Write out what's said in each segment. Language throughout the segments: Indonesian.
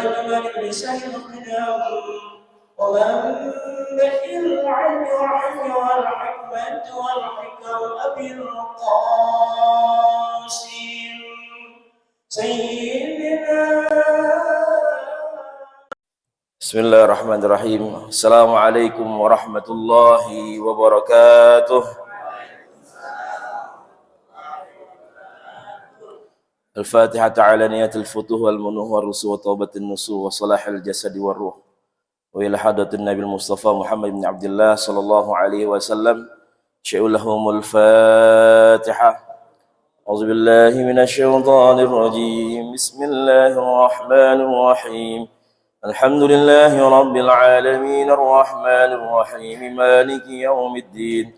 الملك بلسان القدام ومنبع العلم والحكمة والحكم أبي القاسم سيدنا. Bismillahirrahmanirrahim. Assalamualaikum warahmatullahi wabarakatuh. Al-Fatihah ta'ala niyatul futuh wal munuh wal rusuh wa taubatin nusuh wa salahil jasadi wal ruh wa ila hadatin Nabi Mustafa Muhammad bin Abdullah sallallahu alaihi wasallam. Syai'ulahumul Fatihah. A'udzu billahi minasy syaithanir rajim. Bismillahirrahmanirrahim. Alhamdulillahi rabbil alamin arrahmanir rahim maliki yaumiddin.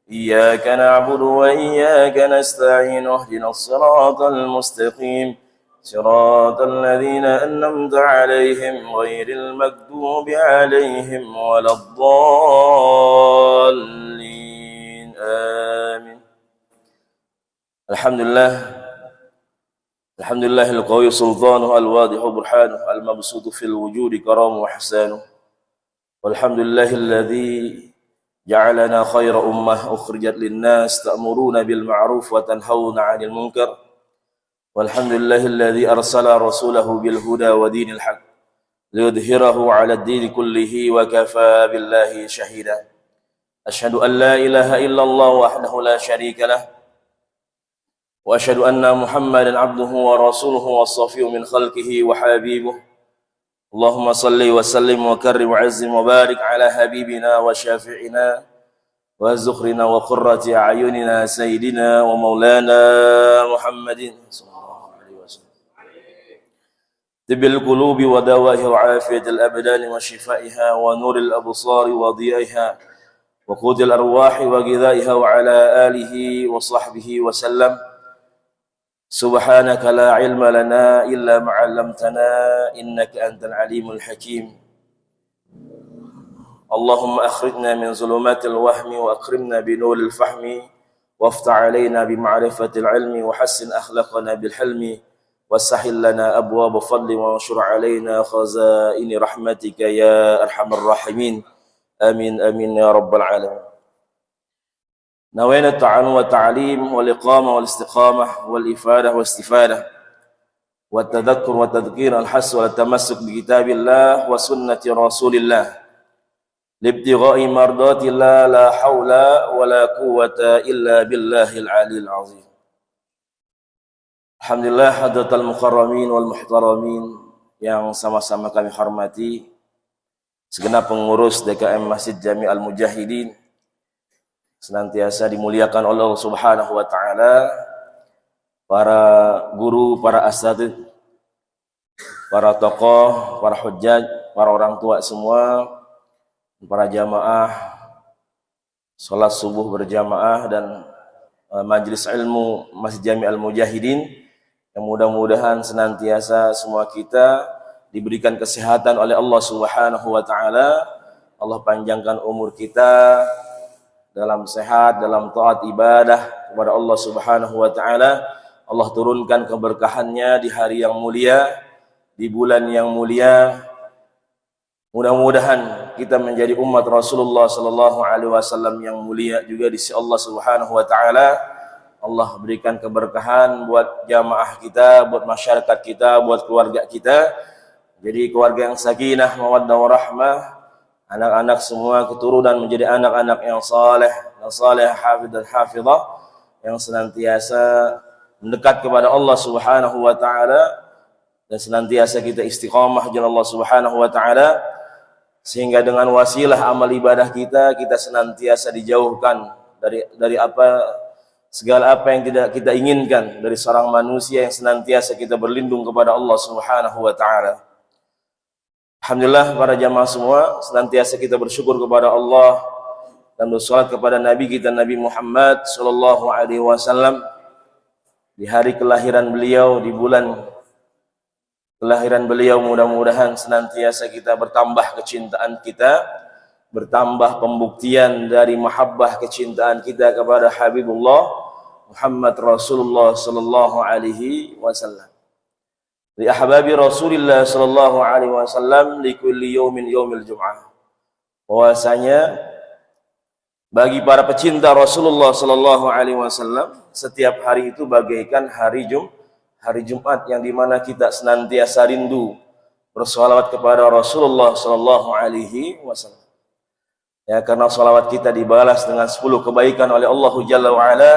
Iyyaka na'budu wa iyyaka nasta'in ihdinas siratal mustaqim siratal ladzina an'amta 'alaihim ghairil maghdubi 'alaihim waladdallin. Amin. Alhamdulillahil qawi sultanuhu al-wadihu burhanuhu al-mabsutu fil wujudi karamu wa ihsanuhu. Walhamdulillahilladzi ja'alana khaira ummah ukhrijat linnas ta'muruna bil ma'ruf wa tanhauna 'anil munkar. Walhamdulillahilladzi arsala rasulahu bil huda wa dinil haq liyudhhirahu 'ala ad-din kullihi wa kafa billahi shahida. Asyhadu an la ilaha illallah wahdahu la syarika lah wa asyhadu anna Muhammadan 'abduhu wa rasuluhu was-safiyyun min khalqihi wa habibuh. Allahumma salli wa sallim wa karrim wa azzim wa barik ala habibina wa syafi'ina wa zukhrina wa qurrati a'yunina sayyidina wa maulana Muhammadin sallallahu alaihi wasallam. Tibbil qulubi wa dawahi wa afiyatil abdani wa shifaiha wa nuril absari wa dhiyaiha wa qudil arwahi wa ghidaiha wa ala alihi wa sahbihi wa sallam. Subhanaka la ilma lana illa ma 'allamtana innaka antal alimul hakim. Allahumma akhrijna min zulumatil wahmi wa akrimna bi nuril fahmi waftah 'alaina bi ma'rifatil ilmi wa hassin akhlaqana bil hilmi wasahhil lana abwaab fadli wa anshur 'alaina khazaini rahmatika ya arhamar rahimin. Amin amin ya rabbal alamin. Nawaitu ta'allum wa ta'lim wal iqamah wal istiqamah wal ifadah wal istifadah wat tadhakkur wa tadhkir al has wal tamassuk bi kitabillah wa sunnati rasulillah libtigha'i mardatillah la haula wa la quwwata illa billahil aliyil azim. Alhamdulillah hadratal mukarramin wal muhtaramin yang sama-sama kami hormati, segenap pengurus DKM Masjid Jami' Al-Mujahidin senantiasa dimuliakan oleh Allah Subhanahu wa taala, para guru, para asatidz, para tokoh, para hujjaj, para orang tua semua, para jamaah salat subuh berjamaah dan majelis ilmu Masjid Jami' Al-Mujahidin, yang mudah-mudahan senantiasa semua kita diberikan kesehatan oleh Allah Subhanahu wa taala. Allah panjangkan umur kita dalam sehat, dalam taat ibadah kepada Allah Subhanahu wa taala. Allah turunkan keberkahannya di hari yang mulia, di bulan yang mulia. Mudah-mudahan kita menjadi umat Rasulullah sallallahu alaihi wasallam yang mulia juga di sisi Allah Subhanahu wa taala. Allah berikan keberkahan buat jamaah kita, buat masyarakat kita, buat keluarga kita. Jadi keluarga yang sakinah, mawaddah warahmah. Anak-anak semua keturunan menjadi anak-anak yang saleh, hafidh dan hafidhah, yang senantiasa mendekat kepada Allah Subhanahu wa taala dan senantiasa kita istiqamah jalan Allah Subhanahu wa taala, sehingga dengan wasilah amal ibadah kita senantiasa dijauhkan dari segala apa yang tidak kita inginkan dari seorang manusia, yang senantiasa kita berlindung kepada Allah Subhanahu wa taala. Alhamdulillah para jamaah semua, senantiasa kita bersyukur kepada Allah dan bersolat kepada Nabi kita Nabi Muhammad sallallahu alaihi wasallam di hari kelahiran beliau, di bulan kelahiran beliau. Mudah-mudahan senantiasa kita bertambah kecintaan kita, bertambah pembuktian dari mahabbah kecintaan kita kepada Habibullah Muhammad Rasulullah sallallahu alaihi wasallam. li ahbabi Rasulillah sallallahu alaihi wasallam li kulli yaumin yaumil jum'ah. Bahwasanya bagi para pecinta Rasulullah sallallahu alaihi wasallam, setiap hari itu bagaikan hari Jumat yang dimana kita senantiasa rindu bersolawat kepada Rasulullah sallallahu alaihi wasallam. Ya, karena salawat kita dibalas dengan 10 kebaikan oleh Allah Jalla wa Ala.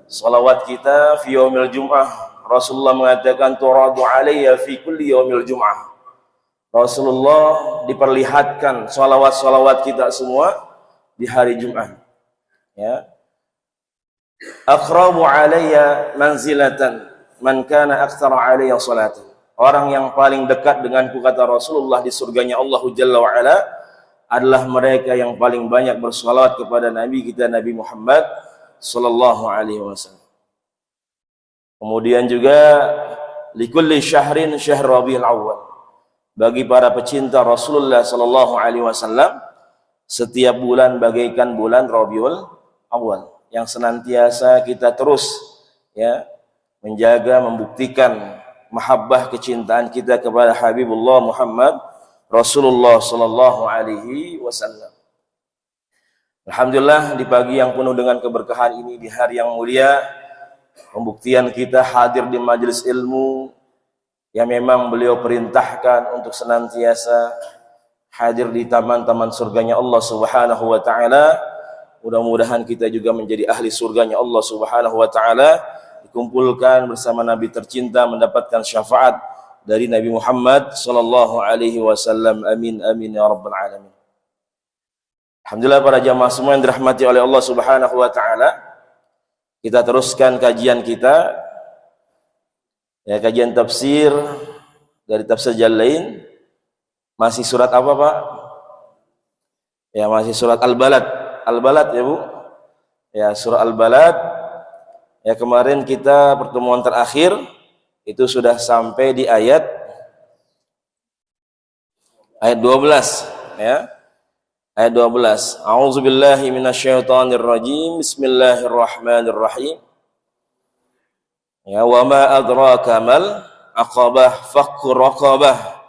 Salawat kita fi yaumil jum'ah, Rasulullah mengatakan turadu alayya fi kulli yaumil jum'ah. Rasulullah diperlihatkan salawat-salawat kita semua di hari Jumat. Ya. Aqrabu alayya manzilatan man kana aktsara alayya salatan. Orang yang paling dekat denganku, kata Rasulullah, di surganya Allah Jalla wa Ala adalah mereka yang paling banyak bersalawat kepada Nabi kita Nabi Muhammad sallallahu alaihi wasallam. Kemudian juga likulli syahrin syahr Rabiul Awwal. Bagi para pecinta Rasulullah sallallahu alaihi wasallam, setiap bulan bagaikan bulan Rabiul Awal yang senantiasa kita terus ya menjaga, membuktikan mahabbah kecintaan kita kepada Habibullah Muhammad Rasulullah sallallahu alaihi wasallam. Alhamdulillah, di pagi yang penuh dengan keberkahan ini, di hari yang mulia, pembuktian kita hadir di majelis ilmu yang memang beliau perintahkan untuk senantiasa hadir di taman-taman surganya Allah Subhanahu wa taala. Mudah-mudahan kita juga menjadi ahli surganya Allah Subhanahu wa taala, dikumpulkan bersama Nabi tercinta, mendapatkan syafaat dari Nabi Muhammad sallallahu alaihi wasallam. Amin amin ya rabbal alamin. Alhamdulillah, para jamaah semua yang dirahmati oleh Allah Subhanahu wa taala, kita teruskan kajian kita, ya, kajian tafsir dari tafsir Jalalain. Masih surat apa, Pak? Ya, masih surat Al-Balad. Al-Balad ya, Bu. Ya, surah Al-Balad. Ya, kemarin kita pertemuan terakhir itu sudah sampai di ayat 12, ya. Ayat 12. A'udzubillahi minasyaitonirrajim. Bismillahirrahmanirrahim. Ya, wa ma adraka mal aqabah, fakku raqabah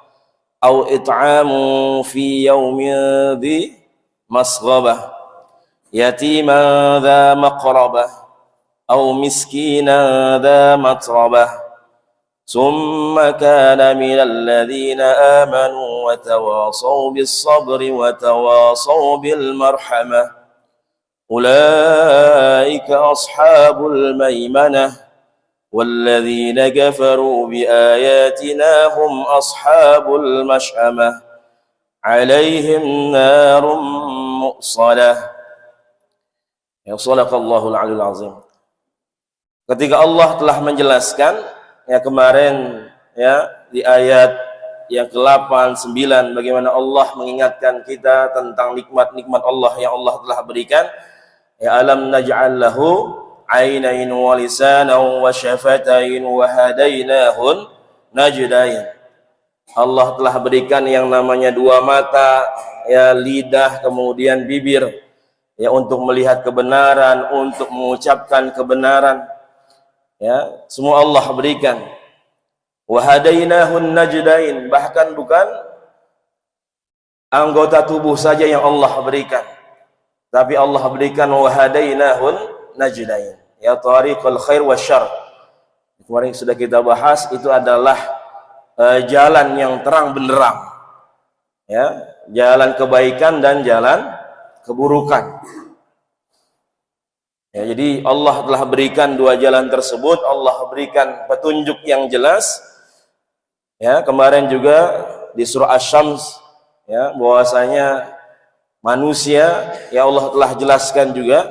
au it'amu fi yaumin dhi masghabah yatiman dha maqrabah au miskinan dha matrabah ثم كان من الذين آمنوا وتواصوا بالصبر وتواصوا بالمرحمة أولئك أصحاب الميمنة والذين كفروا بآياتنا هم أصحاب المشأمة عليهم نار مؤصلة. Ya, Sadaqallahul Aliyul Azim. Ketika Allah telah menjelaskan, ya, kemarin ya di ayat yang ke-8, 9, bagaimana Allah mengingatkan kita tentang nikmat-nikmat Allah yang Allah telah berikan. Ya, alam naj'al lahu 'ainain wa lisanan wa syafatain wa hadainahun najdain. Allah telah berikan yang namanya 2 mata, ya, lidah, kemudian bibir, ya, untuk melihat kebenaran, untuk mengucapkan kebenaran. Ya, semua Allah berikan. Wa hadainahun najdain, bahkan bukan anggota tubuh saja yang Allah berikan, tapi Allah berikan wa hadainahun najdain, ya, tariqul khair wasyarr. Kemarin sudah kita bahas, itu adalah jalan yang terang benderang, ya, jalan kebaikan dan jalan keburukan. Ya, jadi Allah telah berikan 2 jalan tersebut, Allah berikan petunjuk yang jelas. Ya, kemarin juga di surah Asy-Syams, ya, bahwasanya manusia, ya, Allah telah jelaskan juga,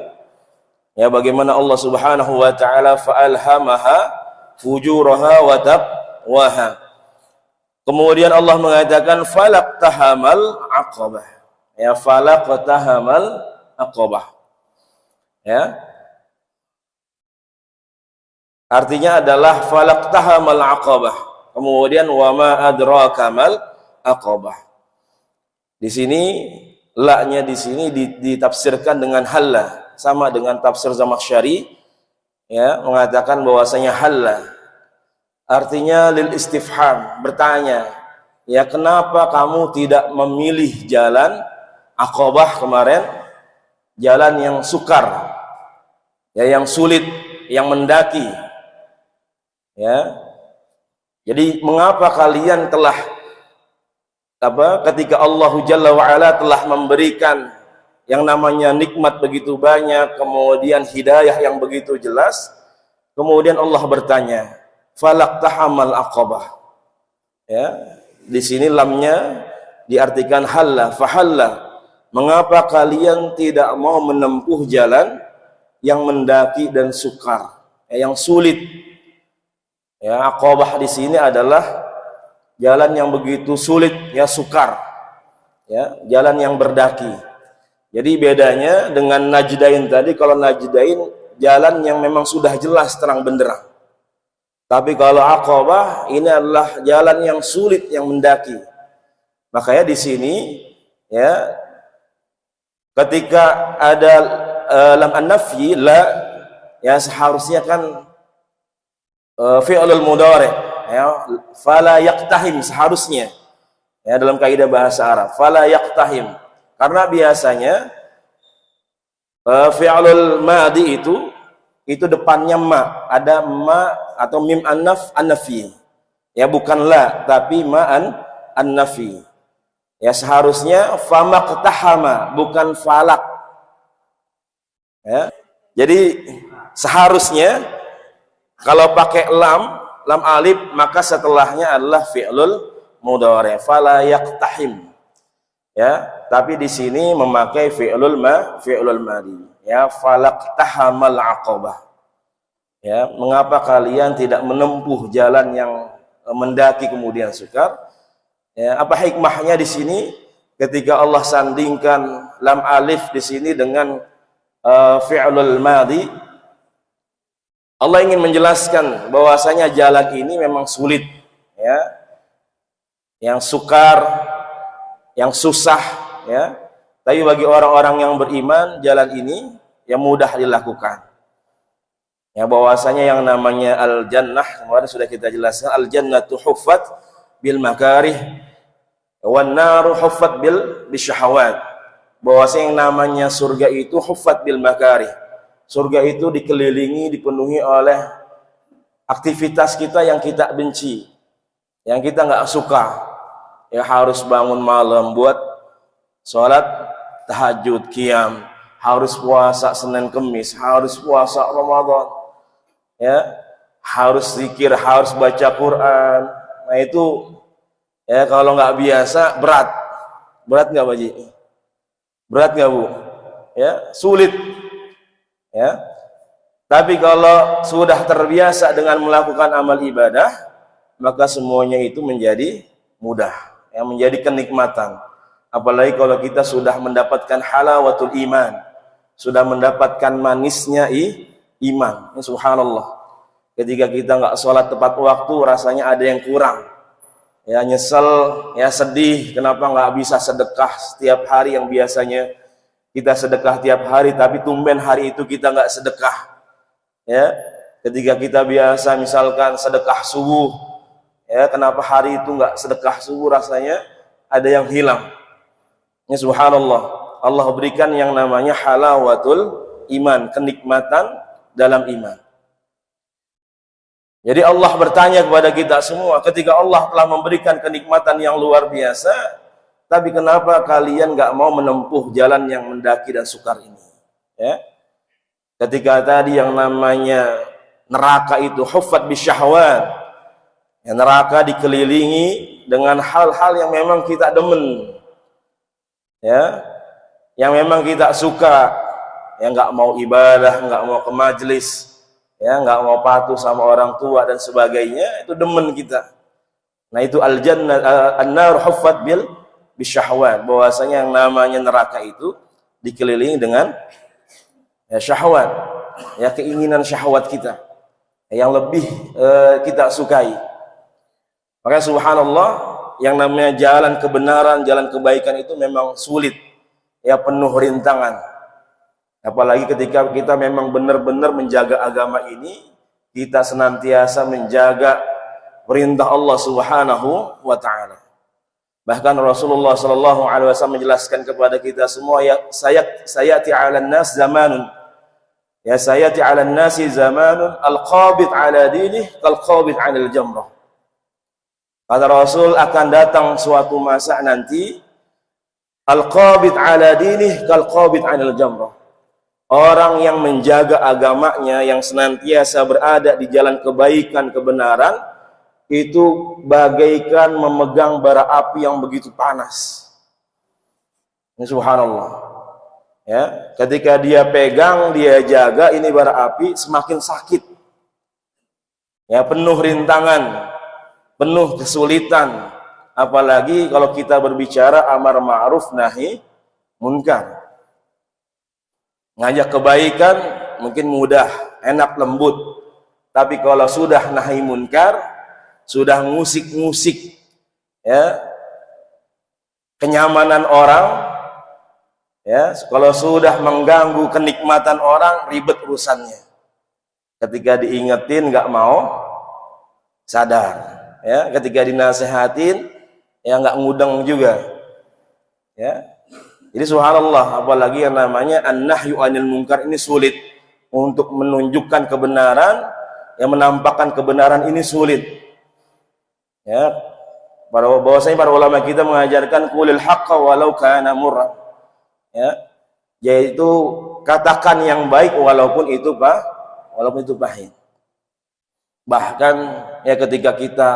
ya, bagaimana Allah Subhanahu wa taala fa'alhamaha fujuraha wa taqwaha. Kemudian Allah mengatakan falaqtahamal aqabah. Ya, falaqtahamal aqabah. Ya. Artinya adalah falaqtahamal aqabah. Kemudian wa ma adraka mal aqabah. Di sini la-nya di sini ditafsirkan dengan halla, sama dengan tafsir Zamakhsyari, ya, mengatakan bahwasanya halla. artinya lil istifham, bertanya. Ya, kenapa kamu tidak memilih jalan Aqabah kemarin, jalan yang sukar, ya, yang sulit, yang mendaki, ya. Jadi mengapa kalian telah ketika Allah Jalla wa Ala telah memberikan yang namanya nikmat begitu banyak, kemudian hidayah yang begitu jelas, kemudian Allah bertanya, falaqtahamal aqabah. Ya, di sini lamnya diartikan halla, fahalla. Mengapa kalian tidak mau menempuh jalan yang mendaki dan sukar, yang sulit? Ya, aqabah di sini adalah jalan yang begitu sulit, ya, sukar, ya, jalan yang berdaki. Jadi bedanya dengan Najdain tadi, kalau Najdain jalan yang memang sudah jelas terang benderang. Tapi kalau Aqabah ini adalah jalan yang sulit, yang mendaki. Makanya di sini, ya, ketika ada lam an-nafyi la, ya, seharusnya kan fi'lul mudhari', ya, fala yaqtahim seharusnya, ya, dalam kaidah bahasa Arab, fala yaqtahim. Karena biasanya fi'lul madi itu depannya ma, ada ma atau mim an-nafi. Ya, bukan la, tapi ma an-nafi. Ya, seharusnya famaqtahama, bukan falak. Ya. Jadi seharusnya kalau pakai lam alif, maka setelahnya adalah fi'lul mudhari', fala yaqtahim. Ya, tapi di sini memakai fi'lul madi. Ya, falaqtahamal aqabah. Ya, mengapa kalian tidak menempuh jalan yang mendaki kemudian sukar? Ya, apa hikmahnya di sini ketika Allah sandingkan lam alif di sini dengan fi'lul madi? Allah ingin menjelaskan bahwasanya jalan ini memang sulit, ya, yang sukar, yang susah, ya. Tapi bagi orang-orang yang beriman, jalan ini yang mudah dilakukan. Ya, bahwasanya yang namanya al-jannah, kemarin sudah kita jelaskan, al-jannatu huffat bil makarih wan naru huffat bil bisyahawat. Bahwasanya yang namanya surga itu huffat bil makarih. Surga itu dikelilingi, dipenuhi oleh aktivitas kita yang kita benci, yang kita nggak suka. Ya, harus bangun malam buat sholat tahajud, qiyam, harus puasa Senin Kemis, harus puasa Ramadan, ya, harus zikir, harus baca Quran. Nah itu, ya, kalau nggak biasa berat nggak, Pak Ji? Berat nggak, Bu? Ya, sulit. Ya, tapi kalau sudah terbiasa dengan melakukan amal ibadah, maka semuanya itu menjadi mudah, yang menjadi kenikmatan. Apalagi kalau kita sudah mendapatkan halawatul iman, sudah mendapatkan manisnya iman. Ya, subhanallah. Ketika kita nggak sholat tepat waktu, rasanya ada yang kurang. Ya, nyesel, ya, sedih, kenapa nggak bisa sedekah setiap hari yang biasanya kita sedekah tiap hari, tapi tumben hari itu kita nggak sedekah. Ya, ketika kita biasa misalkan sedekah subuh, ya, kenapa hari itu nggak sedekah subuh, rasanya ada yang hilang. Ya, subhanallah, Allah berikan yang namanya halawatul iman, kenikmatan dalam iman. Jadi Allah bertanya kepada kita semua, ketika Allah telah memberikan kenikmatan yang luar biasa, tapi kenapa kalian nggak mau menempuh jalan yang mendaki dan sukar ini? Ya, ketika tadi yang namanya neraka itu huffat bisyahwat, ya, neraka dikelilingi dengan hal-hal yang memang kita demen, ya, yang memang kita suka, yang nggak mau ibadah, nggak mau ke majelis, ya, nggak mau patuh sama orang tua dan sebagainya, itu demen kita. Nah itu al-jannah an-nar huffat bil bisyahwat, bahwasanya yang namanya neraka itu dikelilingi dengan, ya, syahwat, ya, keinginan syahwat kita yang lebih kita sukai. Maka subhanallah, yang namanya jalan kebenaran, jalan kebaikan itu memang sulit, ya, penuh rintangan. Apalagi ketika kita memang benar-benar menjaga agama ini, kita senantiasa menjaga, perintah Allah Subhanahu wa taala. Bahkan Rasulullah sallallahu alaihi wasallam menjelaskan kepada kita semua, ya sayati 'alan nas zamanun, ya sayati 'alan nasi zamanun al-qabid 'ala dinih kal-qabid 'alal jamrah. Kata Rasul, akan datang suatu masa nanti al-qabid 'ala dinih kal-qabid 'alal jamrah. Orang yang menjaga agamanya, yang senantiasa berada di jalan kebaikan, kebenaran, itu bagaikan memegang bara api yang begitu panas. Ini subhanallah. Ya, ketika dia pegang, dia jaga ini bara api, semakin sakit. Ya, penuh rintangan, penuh kesulitan. Apalagi kalau kita berbicara amar ma'ruf nahi munkar. Ngajak kebaikan mungkin mudah, enak, lembut. Tapi kalau sudah nahi munkar, sudah ngusik-ngusik ya kenyamanan orang, ya kalau sudah mengganggu kenikmatan orang, ribet urusannya. Ketika diingetin nggak mau sadar, ya ketika dinasehatin ya nggak ngudeng juga, ya. Jadi subhanallah, apalagi yang namanya an-nahyu anil munkar ini sulit. Untuk menunjukkan kebenaran, yang menampakkan kebenaran ini sulit. Ya, bahwasanya para ulama kita mengajarkan qulil haqqa walau kana murra. Ya, yaitu katakan yang baik walaupun itu pahit. Bahkan ya ketika kita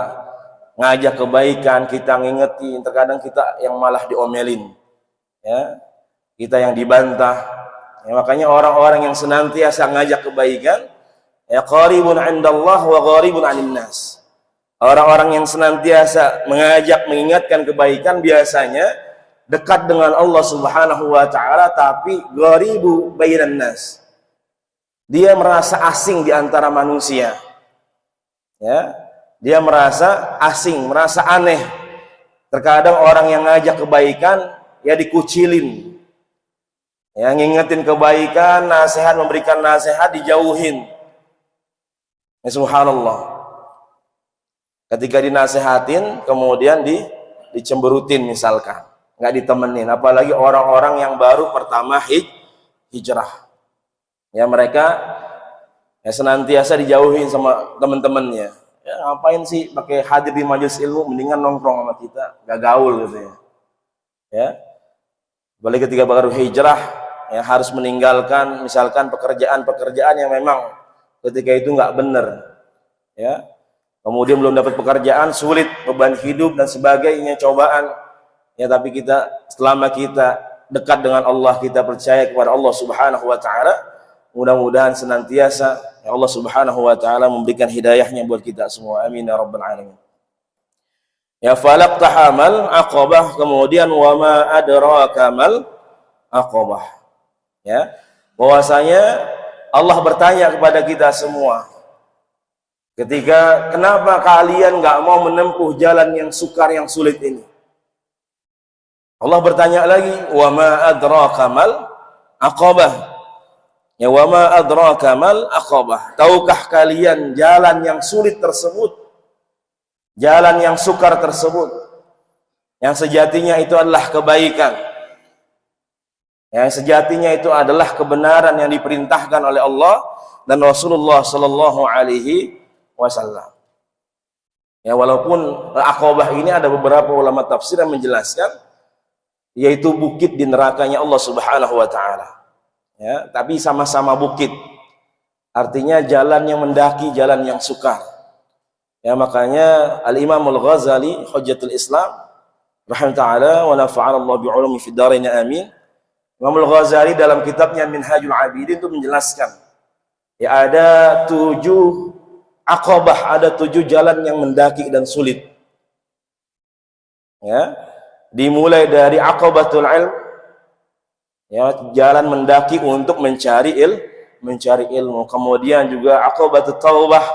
ngajak kebaikan, kita ngingetin, terkadang kita yang malah diomelin. Ya, kita yang dibantah. Ya, makanya orang-orang yang senantiasa ngajak kebaikan, ya qaribun 'indallah wa gharibun 'anil nas. Orang-orang yang senantiasa mengajak, mengingatkan kebaikan biasanya dekat dengan Allah Subhanahu wa taala, tapi gharibu bainan nas. Dia merasa asing di antara manusia. Ya, dia merasa asing, merasa aneh. Terkadang orang yang ngajak kebaikan ya dikucilin. Ya, ngingetin kebaikan, nasihat, memberikan nasihat dijauhin. Ya, subhanallah. Ketika dinasehatin, kemudian dicemberutin misalkan, nggak ditemenin. Apalagi orang-orang yang baru pertama hijrah. Ya mereka ya senantiasa dijauhin sama teman-temannya. Ya ngapain sih pakai hadir di majelis ilmu, mendingan nongkrong sama kita, gak gaul gitu ya. Ya. Apalagi ketika baru hijrah, ya harus meninggalkan misalkan pekerjaan-pekerjaan yang memang ketika itu nggak benar. Ya. Kemudian belum dapat pekerjaan, sulit, beban hidup dan sebagainya, cobaan. Ya, tapi selama kita dekat dengan Allah, kita percaya kepada Allah Subhanahu wa taala, mudah-mudahan senantiasa ya Allah Subhanahu wa taala memberikan hidayahnya buat kita semua. Amin ya rabbal alamin. Ya falaqtahamal aqabah, kemudian wa ma adraka mal aqabah. Ya, bahwasanya Allah bertanya kepada kita semua. Ketika kenapa kalian nggak mau menempuh jalan yang sukar, yang sulit ini? Allah bertanya lagi, wa ma adraka mal aqabah. Ya wa ma adraka mal aqabah. Tahukah kalian jalan yang sulit tersebut? Jalan yang sukar tersebut, yang sejatinya itu adalah kebaikan. Yang sejatinya itu adalah kebenaran yang diperintahkan oleh Allah dan Rasulullah sallallahu alaihi wasallam. Ya walaupun Aqabah ini ada beberapa ulama tafsir yang menjelaskan yaitu bukit di nerakanya Allah Subhanahu wa taala. Ya, tapi sama-sama bukit. Artinya jalan yang mendaki, jalan yang sukar. Ya makanya Al-Imam Al-Ghazali Hujjatul Islam rahimahullah taala wa nafa'ana Allah bi'ulumi fid dharain amin. Imam Al-Ghazali dalam kitabnya Minhajul Abidin itu menjelaskan ya ada 7 Aqabah, ada 7 jalan yang mendaki dan sulit. Ya, dimulai dari Aqabatul Ilm, ya jalan mendaki untuk mencari ilmu. Kemudian juga Aqabatut Taubah,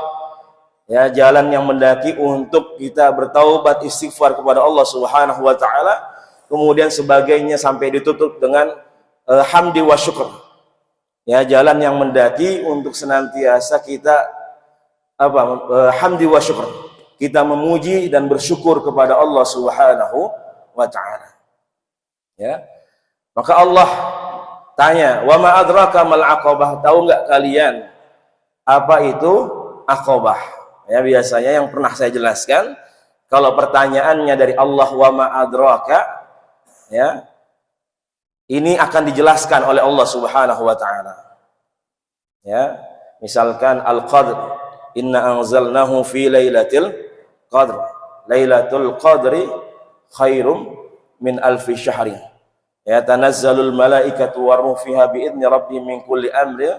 ya jalan yang mendaki untuk kita bertaubat, istighfar kepada Allah Subhanahu wa taala. Kemudian sebagainya sampai ditutup dengan hamdi wa syukur. Ya jalan yang mendaki untuk senantiasa kita hamdi wa syukur. kita memuji dan bersyukur kepada Allah Subhanahu wa taala. Ya. Maka Allah tanya, "Wa ma adraka mal aqabah?" Tahu enggak kalian apa itu aqabah? Ya, biasanya yang pernah saya jelaskan, kalau pertanyaannya dari Allah wa ma adraka, ya, ini akan dijelaskan oleh Allah Subhanahu wa taala. Ya, misalkan al-qadr, inna anzalnahu fi lailatul qadr. Lailatul qadri khairum min alfi syahri. Ya, tanazzalul malaikatu waruh fiha biidzni rabbihim min kulli amri.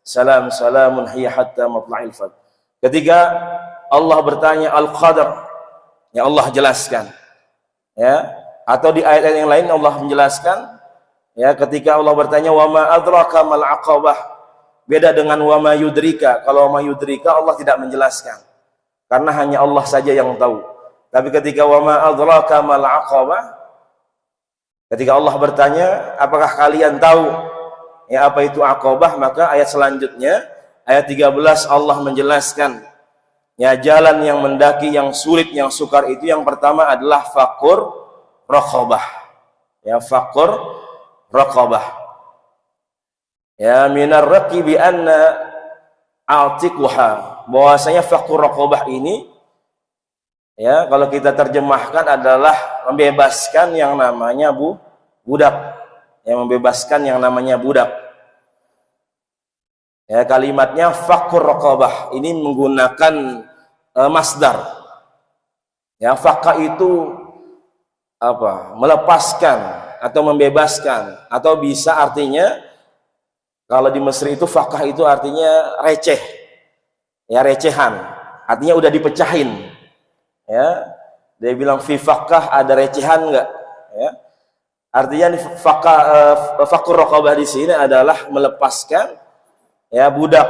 Salamun hiya hatta matla'il fajr. Ketika Allah bertanya al-qadr, ya Allah jelaskan. Ya, atau di ayat-ayat yang lain Allah menjelaskan, ya, ketika Allah bertanya wa ma adraka mal aqabah. Beda dengan wa ma yudrika. Kalau wa ma yudrika Allah tidak menjelaskan. Karena hanya Allah saja yang tahu. Tapi ketika wa ma adraka mal aqabah, ketika Allah bertanya, apakah kalian tahu ya apa itu aqabah, maka ayat selanjutnya ayat 13 Allah menjelaskan ya jalan yang mendaki, yang sulit, yang sukar itu yang pertama adalah fakur raqabah. Ya, fakur raqabah. Ya, minar raqi bi anna a'tiquha. Bahwasanya fakur raqabah ini ya kalau kita terjemahkan adalah membebaskan yang namanya budak. Yang membebaskan yang namanya budak. Ya, kalimatnya fakur raqabah ini menggunakan masdar. Ya, fakka itu apa? Melepaskan atau membebaskan, atau bisa artinya kalau di Mesir itu fakah itu artinya receh. Ya, recehan. Artinya udah dipecahin. Ya. Dia bilang fi fakah ada recehan enggak? Ya. Artinya fakur raqabah di sini adalah melepaskan ya budak.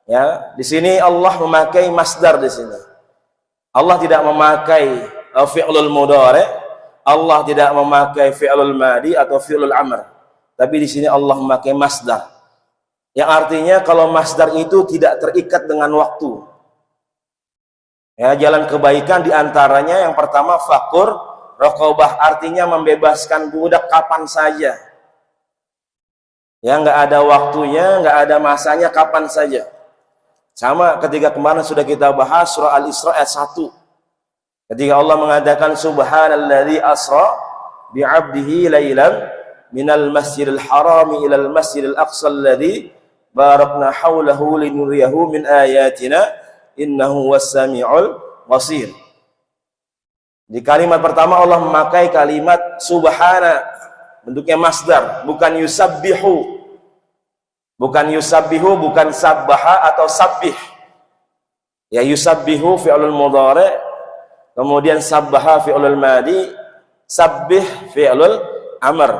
Ya, di sini Allah memakai masdar di sini. Allah tidak memakai fi'lul mudhari', Allah tidak memakai fi'lul madi atau fi'lul amr. Tapi di sini Allah memakai masdar. Yang artinya kalau masdar itu tidak terikat dengan waktu. Ya, jalan kebaikan diantaranya yang pertama fakur raqabah, artinya membebaskan budak kapan saja. Ya, nggak ada waktunya, nggak ada masanya, kapan saja. Sama ketika kemarin sudah kita bahas surah Al-Isra ayat 1. Ketika Allah mengatakan subhanalladzi asra bi'abdihi lailan minal masjidil harami ilal masjidil aqsa alladzi barakna haulahu linuriyahu min ayatina innahu was-sami'ul basir. Di kalimat pertama Allah memakai kalimat subhana, bentuknya masdar, bukan yusabbihu. Bukan yusabbihu, bukan sabbaha atau sabbih. Ya, yusabbihu fi'lul mudhari', kemudian sabbaha fi'lul madi, sabbih fi'lul amr.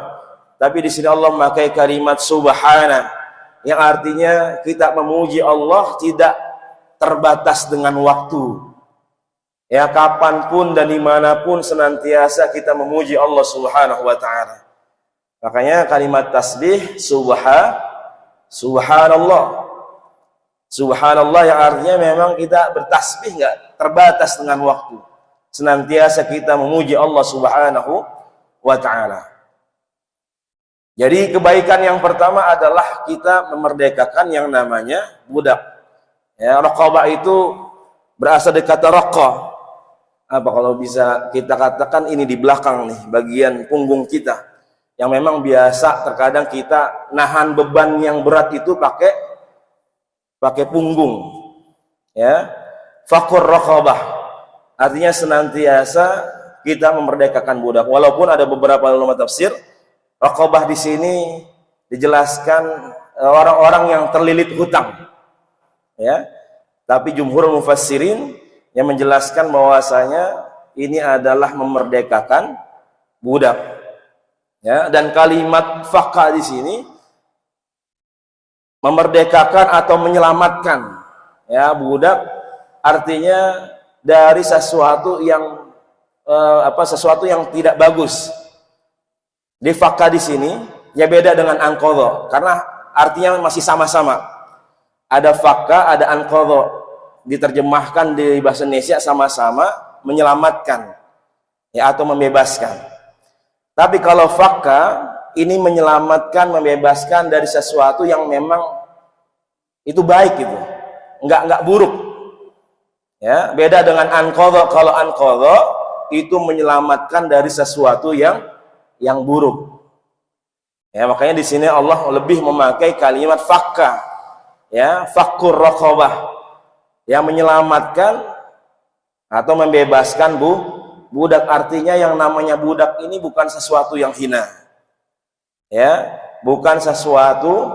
Tapi di sini Allah memakai kalimat subhana yang artinya kita memuji Allah tidak terbatas dengan waktu. Ya, kapanpun dan dimanapun senantiasa kita memuji Allah Subhanahu wa ta'ala. Makanya kalimat tasbih subhanallah. Subhanallah yang artinya memang kita bertasbih enggak terbatas dengan waktu. Senantiasa kita memuji Allah Subhanahu wa ta'ala. Jadi kebaikan yang pertama adalah kita memerdekakan yang namanya budak. Ya, raqabah itu berasal dari kata raqa. Apa kalau bisa kita katakan ini di belakang nih, bagian punggung kita. Yang memang biasa terkadang kita nahan beban yang berat itu pakai punggung. Ya. Fakur raqabah. Artinya senantiasa kita memerdekakan budak. Walaupun ada beberapa ulama tafsir raqabah di sini dijelaskan orang-orang yang terlilit hutang. Ya. Tapi jumhur mufassirin yang menjelaskan bahwasanya ini adalah memerdekakan budak. Ya, dan kalimat fakka di sini memerdekakan atau menyelamatkan ya budak, artinya dari sesuatu yang sesuatu yang tidak bagus. Di fakka di sini ya beda dengan anqadha karena artinya masih sama-sama. Ada fakka, ada anqadha. diterjemahkan di bahasa Indonesia sama-sama menyelamatkan ya atau membebaskan. Tapi kalau fakka ini menyelamatkan, membebaskan dari sesuatu yang memang itu baik gitu, enggak buruk. Ya, beda dengan anqadha. Kalau anqadha itu menyelamatkan dari sesuatu yang buruk. Ya, makanya di sini Allah lebih memakai kalimat fakka. Ya, fakkur raqabah. Yang menyelamatkan atau membebaskan budak. Artinya yang namanya budak ini bukan sesuatu yang hina. Ya, bukan sesuatu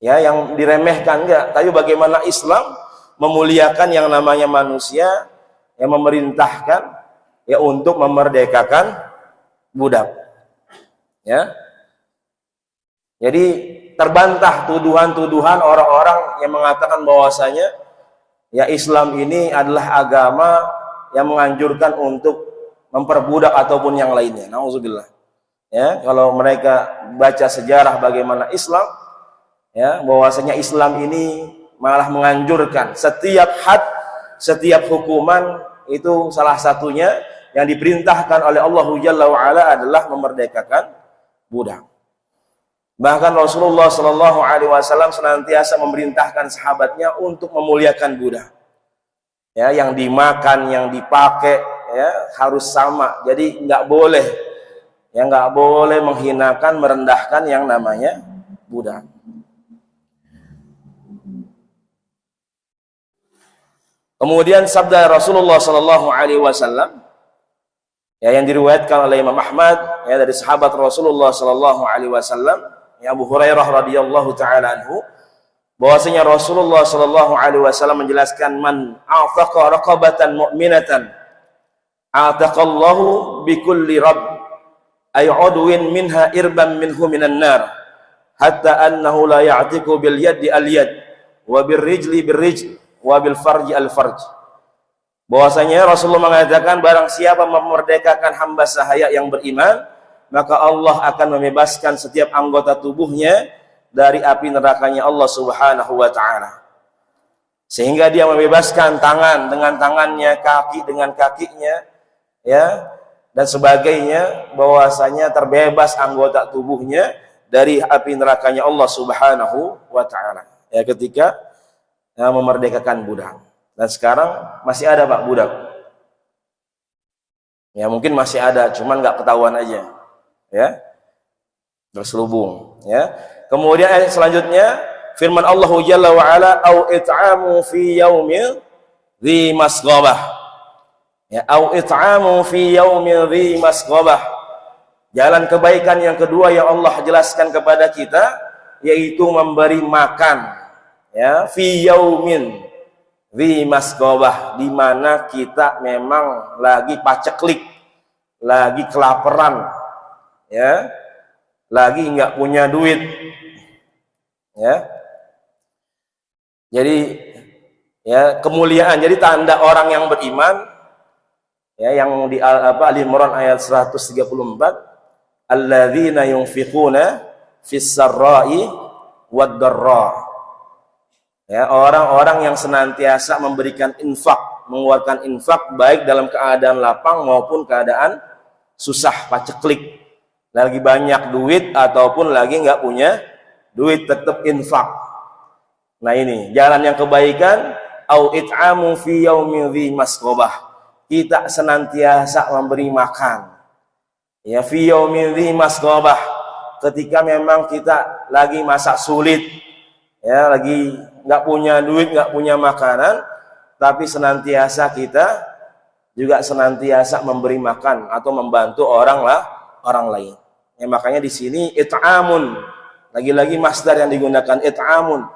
ya yang diremehkan, enggak. Tapi bagaimana Islam memuliakan yang namanya manusia, yang memerintahkan ya untuk memerdekakan budak. Ya. Jadi terbantah tuduhan-tuduhan orang-orang yang mengatakan bahwasanya ya Islam ini adalah agama yang menganjurkan untuk memperbudak ataupun yang lainnya. Nauzubillah. Ya, kalau mereka baca sejarah bagaimana Islam, ya, bahwasanya Islam ini malah menganjurkan setiap had, setiap hukuman itu salah satunya yang diperintahkan oleh Allah Jalla wa Ala adalah memerdekakan budak. Bahkan Rasulullah Shallallahu Alaihi Wasallam senantiasa memerintahkan sahabatnya untuk memuliakan budak. Ya, yang dimakan, yang dipakai, ya harus sama. Jadi nggak boleh, ya nggak boleh menghinakan, merendahkan yang namanya budak. Kemudian sabda Rasulullah Shallallahu Alaihi Wasallam ya yang diriwayatkan oleh Imam Ahmad ya dari sahabat Rasulullah Shallallahu Alaihi Wasallam ya Abu Hurairah radhiyallahu taala anhu, bahwasanya Rasulullah Shallallahu Alaihi Wasallam menjelaskan, man a'taqa raqabatan mu'minatan a'taqallahu bikulli rabb ay udwin minha irban minhu minan nar hatta annahu la ya'tiqu bil yadi al yad wa bir rijli bir rijl wa bil farji al farj. Bahwasanya Rasulullah mengatakan, barang siapa memerdekakan hamba sahaya yang beriman, maka Allah akan membebaskan setiap anggota tubuhnya dari api nerakanya Allah Subhanahu wa taala. Sehingga dia membebaskan tangan dengan tangannya, kaki dengan kakinya, ya, dan sebagainya, bahwasanya terbebas anggota tubuhnya dari api nerakanya Allah Subhanahu wa taala. Ya, ketika memerdekakan budak. Dan sekarang masih ada Pak budak. Ya mungkin masih ada, cuman nggak ketahuan aja. Ya, terselubung. Ya. Kemudian ayat selanjutnya firman Allah Jalla wa Ala, au it'amu fi yaumil dzi masghabah. Ya, au it'amu fi yaumil dzi masghabah. Jalan kebaikan yang kedua yang Allah jelaskan kepada kita yaitu memberi makan. Ya, fi yaumin dzi masghabah, di mana kita memang lagi paceklik, lagi kelaparan, ya, lagi nggak punya duit, ya. Jadi ya kemuliaan, jadi tanda orang yang beriman, ya, yang di Ali Imran ayat 134, alladzina yunfiquna fis sarra'i wad dharra. Ya, orang-orang yang senantiasa memberikan infak, mengeluarkan infak baik dalam keadaan lapang maupun keadaan susah, paceklik, lagi banyak duit ataupun lagi nggak punya duit, tetap infak. Nah ini jalan yang kebaikan, au it'amu fi yaumil dzi masghabah, kita senantiasa memberi makan. Ya, fi yaumil dzi masghabah, ketika memang kita lagi masa sulit, ya, lagi nggak punya duit, nggak punya makanan, tapi senantiasa kita juga senantiasa memberi makan atau membantu orang lain. Ya, makanya di sini it'amun, lagi-lagi masdar yang digunakan it'amun,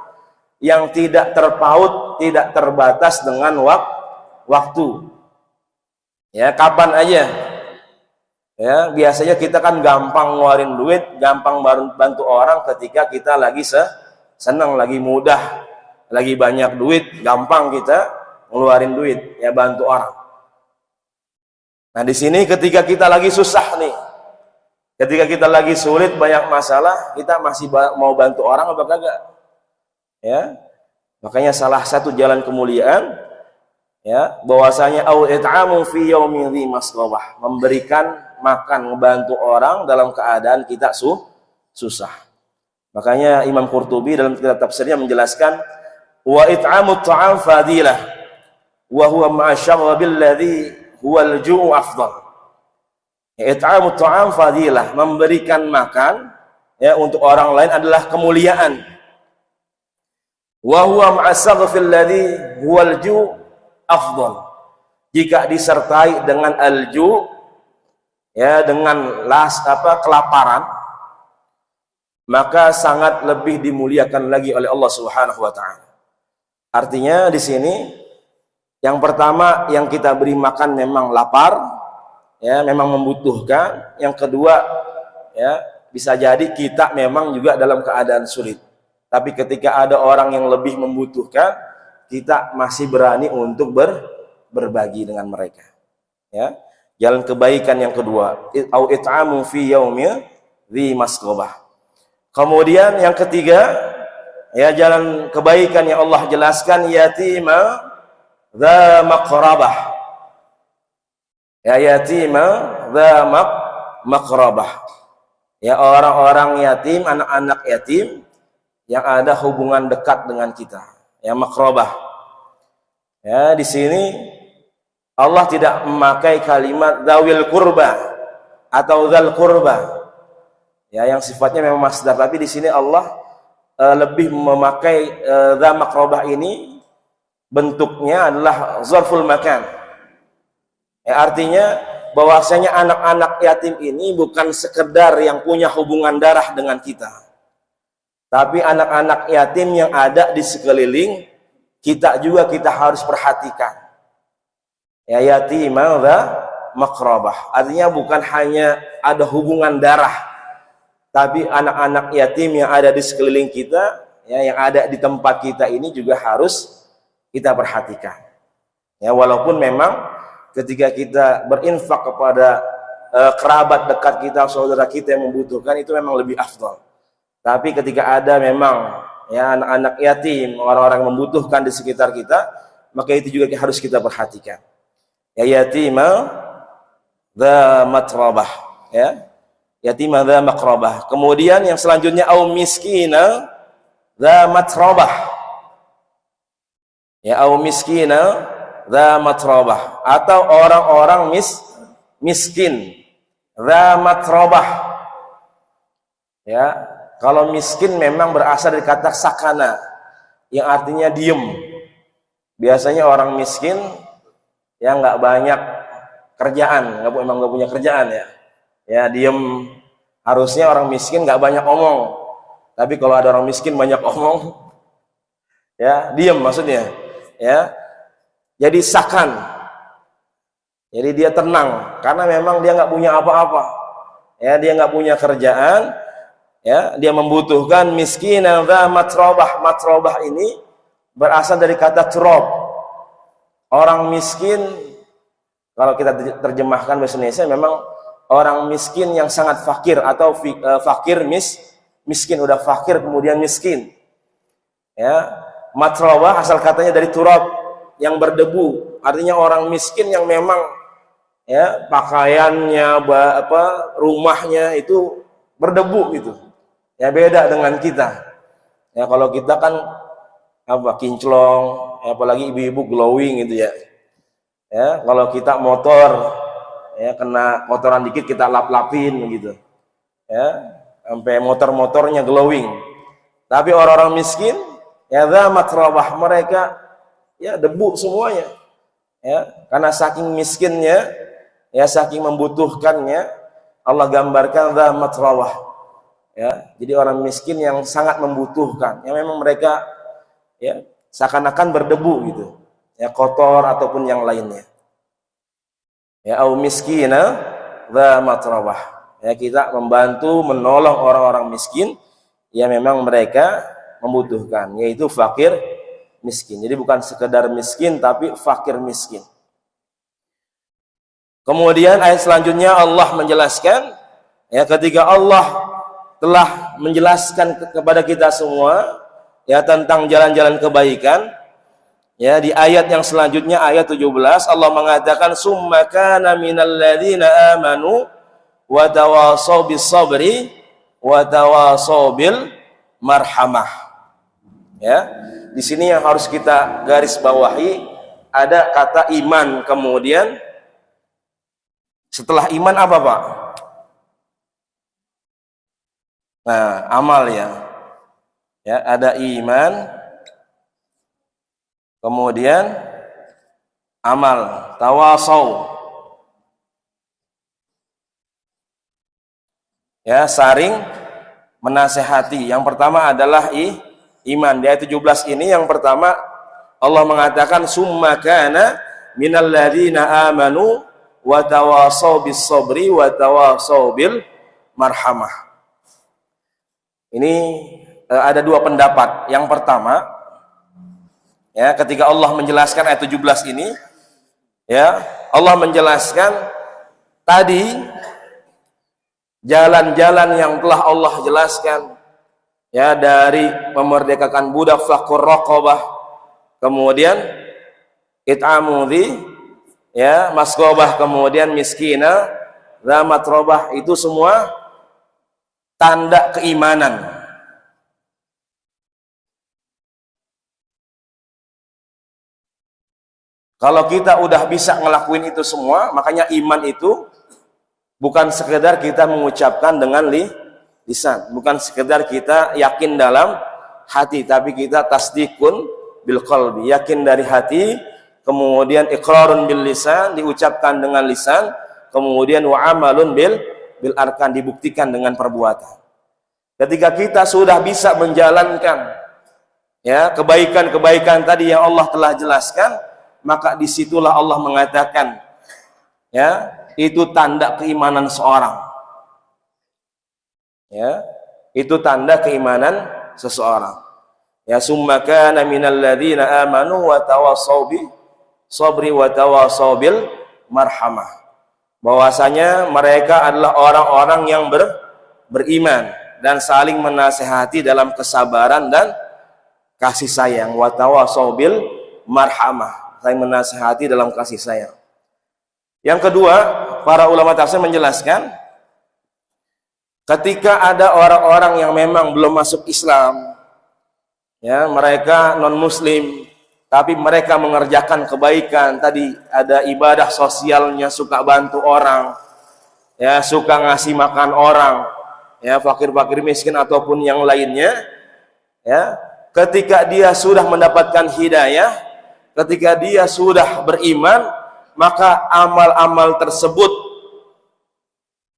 yang tidak terpaut, tidak terbatas dengan waktu. Ya, kapan aja. Ya, biasanya kita kan gampang ngeluarin duit, gampang bantu orang ketika kita lagi senang, lagi mudah, lagi banyak duit, gampang kita ngeluarin duit, ya, bantu orang. Nah di sini ketika kita lagi susah nih, ketika kita lagi sulit, banyak masalah, kita masih mau bantu orang apa kagak? Ya, Makanya salah satu jalan kemuliaan ya bahwasanya au it'amu fi yaumin dzi masghawah, memberikan makan, membantu orang dalam keadaan kita susah. Makanya Imam Qurtubi dalam kitab tafsirnya menjelaskan wa it'amu ta'am fadilah wa huwa ma'asyarabil ladzi huwal ju'u afdal. It'amu ta'am fadilah, memberikan makan ya untuk orang lain adalah kemuliaan. Wa huwa ma'asaghfil ladzi huwal ju' afdal. Jika disertai dengan al-ju' ya dengan kelaparan, maka sangat lebih dimuliakan lagi oleh Allah Subhanahu wa taala. Artinya di sini yang pertama yang kita beri makan memang lapar, ya memang membutuhkan. Yang kedua ya bisa jadi kita memang juga dalam keadaan sulit. Tapi ketika ada orang yang lebih membutuhkan, kita masih berani untuk berbagi dengan mereka. Ya, jalan kebaikan yang kedua, au it'amu fi yaumil dzi masghawah. Kemudian yang ketiga, ya jalan kebaikan yang Allah jelaskan, yatima dza maqrabah. Ya yatima dza maqrabah. Ya orang-orang yatim, anak-anak yatim yang ada hubungan dekat dengan kita, ya maqrabah. Ya di sini Allah tidak memakai kalimat dzawil qurba atau dzal qurba, ya yang sifatnya memang masdar, tapi di sini Allah lebih memakai dza maqrabah ini bentuknya adalah zarful makan. Ya, artinya bahwasanya anak-anak yatim ini bukan sekedar yang punya hubungan darah dengan kita, tapi anak-anak yatim yang ada di sekeliling kita juga kita harus perhatikan. Ya yatima dza maqrabah. Artinya bukan hanya ada hubungan darah, tapi anak-anak yatim yang ada di sekeliling kita, ya yang ada di tempat kita ini juga harus kita perhatikan. Ya walaupun memang ketika kita berinfak kepada kerabat dekat kita, saudara kita yang membutuhkan, itu memang lebih afdal. Tapi ketika ada memang ya anak-anak yatim, orang-orang membutuhkan di sekitar kita, maka itu juga harus kita perhatikan. Ya yatima dza matrabah, ya. Yatima dza maqrabah. Kemudian yang selanjutnya au miskina dza matrabah. Ya au miskina dza matrabah, atau orang-orang miskin dza matrabah. Ya, kalau miskin memang berasal dari kata sakana yang artinya diem. Biasanya orang miskin yang nggak banyak kerjaan, emang nggak punya kerjaan ya. Ya diem. Harusnya orang miskin nggak banyak omong. Tapi kalau ada orang miskin banyak omong, ya diem maksudnya. Ya, jadi sakan. Jadi dia tenang karena memang dia nggak punya apa-apa. Ya dia nggak punya kerjaan. Ya, dia membutuhkan miskin dza matrabah. Matrabah ini berasal dari kata turab. Orang miskin, kalau kita terjemahkan bahasa Indonesia, memang orang miskin yang sangat fakir atau fakir miskin, udah fakir kemudian miskin. Ya, matrabah asal katanya dari turab yang berdebu. Artinya orang miskin yang memang ya pakaiannya rumahnya itu berdebu gitu. Ya beda dengan kita. Ya kalau kita kan kinclong, ya, apalagi ibu-ibu glowing gitu ya. Ya kalau kita motor, ya kena kotoran dikit kita lap-lapin gitu. Ya sampai motor-motornya glowing. Tapi orang-orang miskin, ya dza matrabah, mereka ya debu semuanya. Ya karena saking miskinnya, ya saking membutuhkannya, Allah gambarkan dza matrabah. Ya, jadi orang miskin yang sangat membutuhkan, yang memang mereka ya seakan-akan berdebu gitu, ya kotor ataupun yang lainnya. Ya au miskina dza matrabah. Ya kita membantu menolong orang-orang miskin yang memang mereka membutuhkan, yaitu fakir miskin. Jadi bukan sekedar miskin tapi fakir miskin. Kemudian ayat selanjutnya Allah menjelaskan, ya ketika Allah telah menjelaskan kepada kita semua ya tentang jalan-jalan kebaikan. Ya, di ayat yang selanjutnya ayat 17 Allah mengatakan summa kana minal ladzina amanu wa tawasaw bis sabri wa tawasaw bil marhamah. Ya, di sini yang harus kita garis bawahi ada kata iman, kemudian setelah iman apa, Pak? Nah, amal ya. Ya, ada iman, kemudian amal, tawasaw. Ya, saring menasehati. Yang pertama adalah iman. Di ayat 17 ini yang pertama Allah mengatakan summa kana minal ladzina amanu wa tawasaw bis sabri wa tawasaw bil marhamah. Ini ada dua pendapat. Yang pertama, ya, ketika Allah menjelaskan ayat 17 ini, ya, Allah menjelaskan tadi jalan-jalan yang telah Allah jelaskan, ya, dari memerdekakan budak, fakur raqabah, kemudian it'amu dhi, ya, masgobah, kemudian miskina, zamatrobah, itu semua tanda keimanan. Kalau kita udah bisa ngelakuin itu semua, makanya iman itu bukan sekedar kita mengucapkan dengan lisan, bukan sekedar kita yakin dalam hati, tapi kita tasdikun bil qalbi, yakin dari hati, kemudian iqrarun bil lisan, diucapkan dengan lisan, kemudian wa amalun bil arkan, dibuktikan dengan perbuatan. Ketika kita sudah bisa menjalankan, ya, kebaikan-kebaikan tadi yang Allah telah jelaskan, maka disitulah Allah mengatakan, ya, itu tanda keimanan seorang. Ya, itu tanda keimanan seseorang. Ya, summa kana minal ladzina amanu wa tawasaw bi sabri wa tawasaw bil marhamah. Bahwasanya mereka adalah orang-orang yang beriman dan saling menasehati dalam kesabaran dan kasih sayang. Wa tawasaw bil marhamah, saling menasehati dalam kasih sayang. Yang kedua, para ulama tafsir menjelaskan, ketika ada orang-orang yang memang belum masuk Islam, ya, mereka non muslim, tapi mereka mengerjakan kebaikan, tadi ada ibadah sosialnya, suka bantu orang, ya, suka ngasih makan orang, ya, fakir-fakir miskin ataupun yang lainnya, ya, ketika dia sudah mendapatkan hidayah, ketika dia sudah beriman, maka amal-amal tersebut,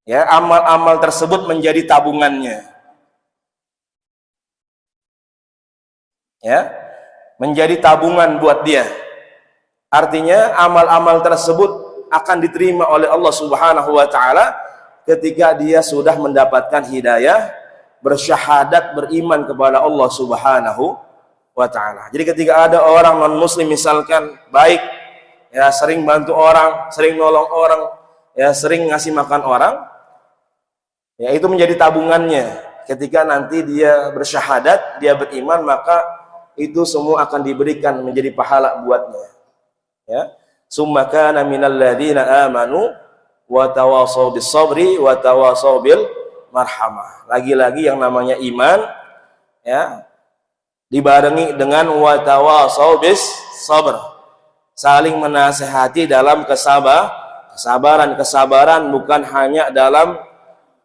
ya, amal-amal tersebut menjadi tabungannya, ya, menjadi tabungan buat dia. Artinya amal-amal tersebut akan diterima oleh Allah Subhanahu wa taala ketika dia sudah mendapatkan hidayah, bersyahadat, beriman kepada Allah Subhanahu wa taala. Jadi ketika ada orang non muslim misalkan baik, ya, sering bantu orang, sering nolong orang, ya, sering ngasih makan orang, ya, itu menjadi tabungannya. Ketika nanti dia bersyahadat, dia beriman, maka itu semua akan diberikan menjadi pahala buatnya. Ya, summa kana minal ladzina amanu wa tawasaw bis sabri wa tawasaw bil marhamah. Lagi-lagi yang namanya iman, ya, dibarengi dengan wa tawasaw bis sabr, saling menasehati dalam kesabaran bukan hanya dalam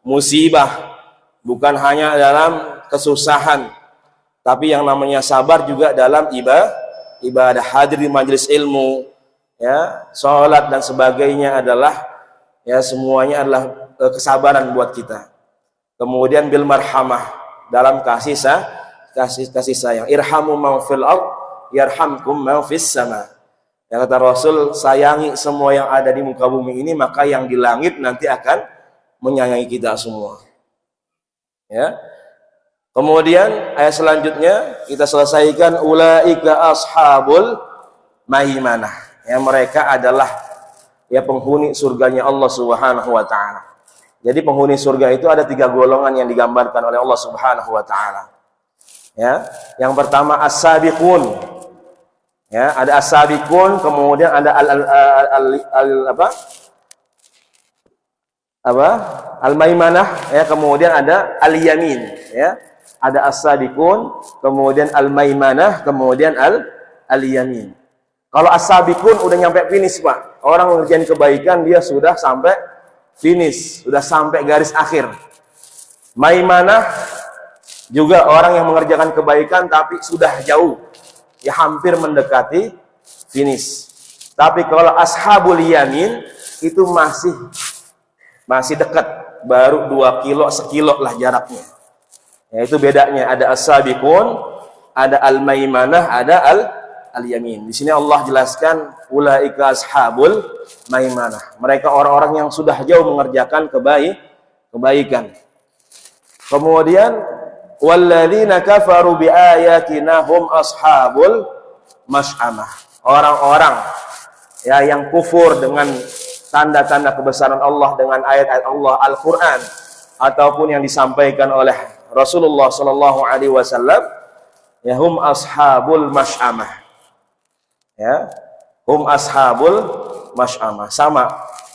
musibah, bukan hanya dalam kesusahan, tapi yang namanya sabar juga dalam ibadah, hadir di majelis ilmu, ya, sholat dan sebagainya adalah, ya, semuanya adalah kesabaran buat kita. Kemudian bil marhamah, dalam kasih sayang. Irhamu man fil ard yarhamkum man fis sama. Ya, kata Rasul, sayangi semua yang ada di muka bumi ini, maka yang di langit nanti akan menyayangi kita semua. Ya. Kemudian ayat selanjutnya kita selesaikan, ulaika ashabul maimanah. Ya, mereka adalah, ya, penghuni surganya Allah Subhanahu wa taala. Jadi penghuni surga itu ada 3 golongan yang digambarkan oleh Allah Subhanahu wa taala. Ya, yang pertama as-sabiqun. Ya, ada as-sabiqun, kemudian ada al-maimanah, ya, kemudian ada al-yamin, ya. Ada as-sabiqun, kemudian al-maimanah, kemudian al-yamin. Kalau as-sabiqun udah nyampe finish, Pak. Orang mengerjakan kebaikan dia sudah sampai finish, sudah sampai garis akhir. Maimanah juga orang yang mengerjakan kebaikan tapi sudah jauh, ya hampir mendekati finish. Tapi kalau ashabul yamin itu masih dekat, baru 2 kilo, sekilo lah jaraknya. Ya, itu bedanya, ada as-sabiqun, ada al-maimanah, ada al-yamin. Di sini Allah jelaskan ulaika ashabul maimanah. Mereka orang-orang yang sudah jauh mengerjakan kebaikan. Kemudian walladzina kafaru biayatina hum ashabul masy'amah. Orang-orang ya yang kufur dengan tanda-tanda kebesaran Allah, dengan ayat-ayat Allah, Al-Qur'an, ataupun yang disampaikan oleh Rasulullah sallallahu alaihi wasallam, ya hum ashabul masy'amah. Ya, hum ashabul masy'amah. Sama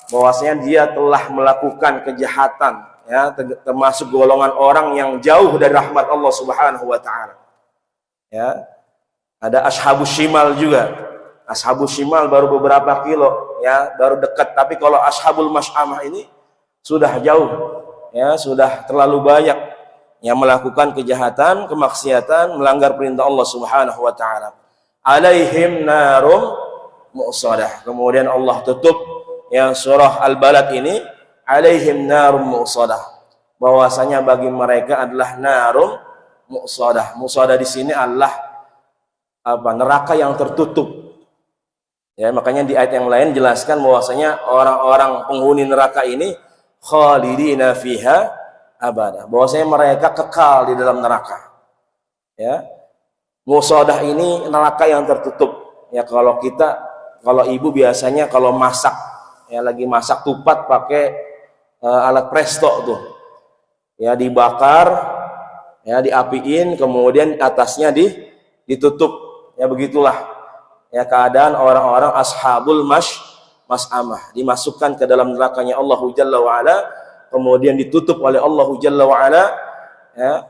bahwasanya dia telah melakukan kejahatan, ya, termasuk golongan orang yang jauh dari rahmat Allah Subhanahu wa taala. Ya. Ada ashabus shimal juga. Ashabus shimal baru beberapa kilo, ya, baru dekat. Tapi kalau ashabul masy'amah ini sudah jauh, ya, sudah terlalu banyak yang melakukan kejahatan, kemaksiatan, melanggar perintah Allah Subhanahu wa taala. Alaihim narum mu'sadah. Kemudian Allah tutup yang surah Al-Balad ini, alaihim narum mu'sadah, bahwasanya bagi mereka adalah narum mu'sadah. Mu'sadah di sini adalah neraka yang tertutup. Ya, makanya di ayat yang lain jelaskan bahwasanya orang-orang penghuni neraka ini khalidina fiha abada, bahwasanya mereka kekal di dalam neraka. Ya. Mu'sadah ini neraka yang tertutup. Ya, kalau ibu biasanya kalau masak, ya, lagi masak tupat pakai alat presto tuh, ya, dibakar, ya, diapiin, kemudian atasnya ditutup, ya, begitulah, ya, keadaan orang-orang ashabul masy'amah, dimasukkan ke dalam nerakanya Allah Jalla wa Ala, kemudian ditutup oleh Allah Jalla wa Ala, ya,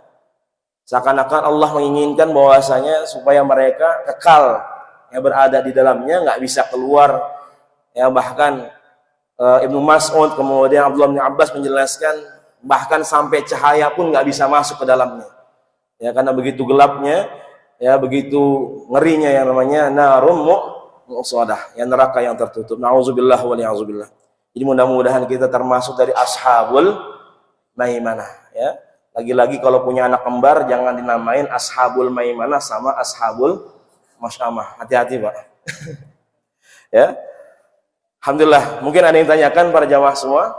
seakan-akan Allah menginginkan bahwasanya supaya mereka kekal, ya, berada di dalamnya, nggak bisa keluar, ya. Bahkan Ibnu Mas'ud, kemudian Abdullah bin Abbas menjelaskan bahkan sampai cahaya pun nggak bisa masuk ke dalamnya, ya, karena begitu gelapnya, ya, begitu ngerinya yang namanya narum mu'sadah, yang neraka yang tertutup. Nauzubillah wa li'auzubillah. Jadi mudah-mudahan kita termasuk dari ashabul maimanah, ya. Lagi-lagi kalau punya anak kembar jangan dinamain ashabul maimanah sama ashabul masy'amah. Hati-hati, Pak. Ya. Alhamdulillah, mungkin ada yang tanyakan para jamaah semua?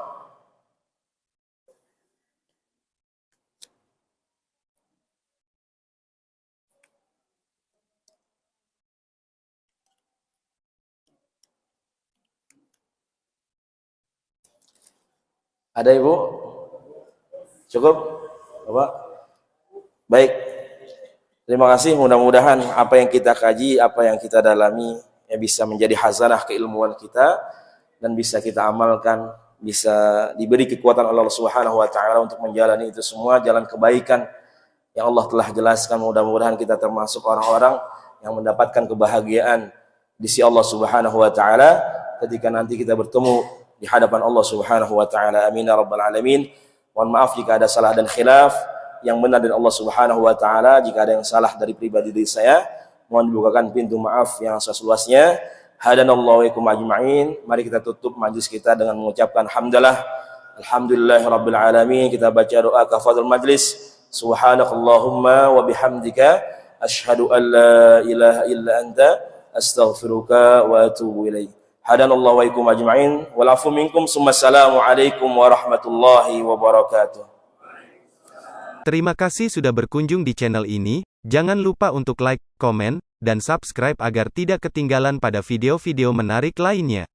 Ada, Ibu? Cukup? Bapak? Baik. Terima kasih, mudah-mudahan apa yang kita kaji, apa yang kita dalami, ya, bisa menjadi hazanah keilmuan kita dan bisa kita amalkan, bisa diberi kekuatan Allah Subhanahu wa taala untuk menjalani itu semua jalan kebaikan yang Allah telah jelaskan. Mudah-mudahan kita termasuk orang-orang yang mendapatkan kebahagiaan di sisi Allah Subhanahu wa taala ketika nanti kita bertemu di hadapan Allah Subhanahu wa taala. Amin ya rabbal alamin. Mohon maaf jika ada salah dan khilaf. Yang benar dari Allah Subhanahu wa taala. Jika ada yang salah dari pribadi diri saya, mohon dibukakan pintu maaf yang seluas-luasnya. Hadanallahu wa ikum ajma'in. Mari kita tutup majlis kita dengan mengucapkan hamdalah. Alhamdulillahirabbil alamin. Kita baca doa kafaratul majlis. Subhanakallahumma wa bihamdika asyhadu an la ilaha illa anta astaghfiruka wa atubu ilaik. Hadanallahu wa ikum ajma'in. Wal afu minkum. Assalamu alaikum warahmatullahi wabarakatuh. Terima kasih sudah berkunjung di channel ini. Jangan lupa untuk like, komen, dan subscribe agar tidak ketinggalan pada video-video menarik lainnya.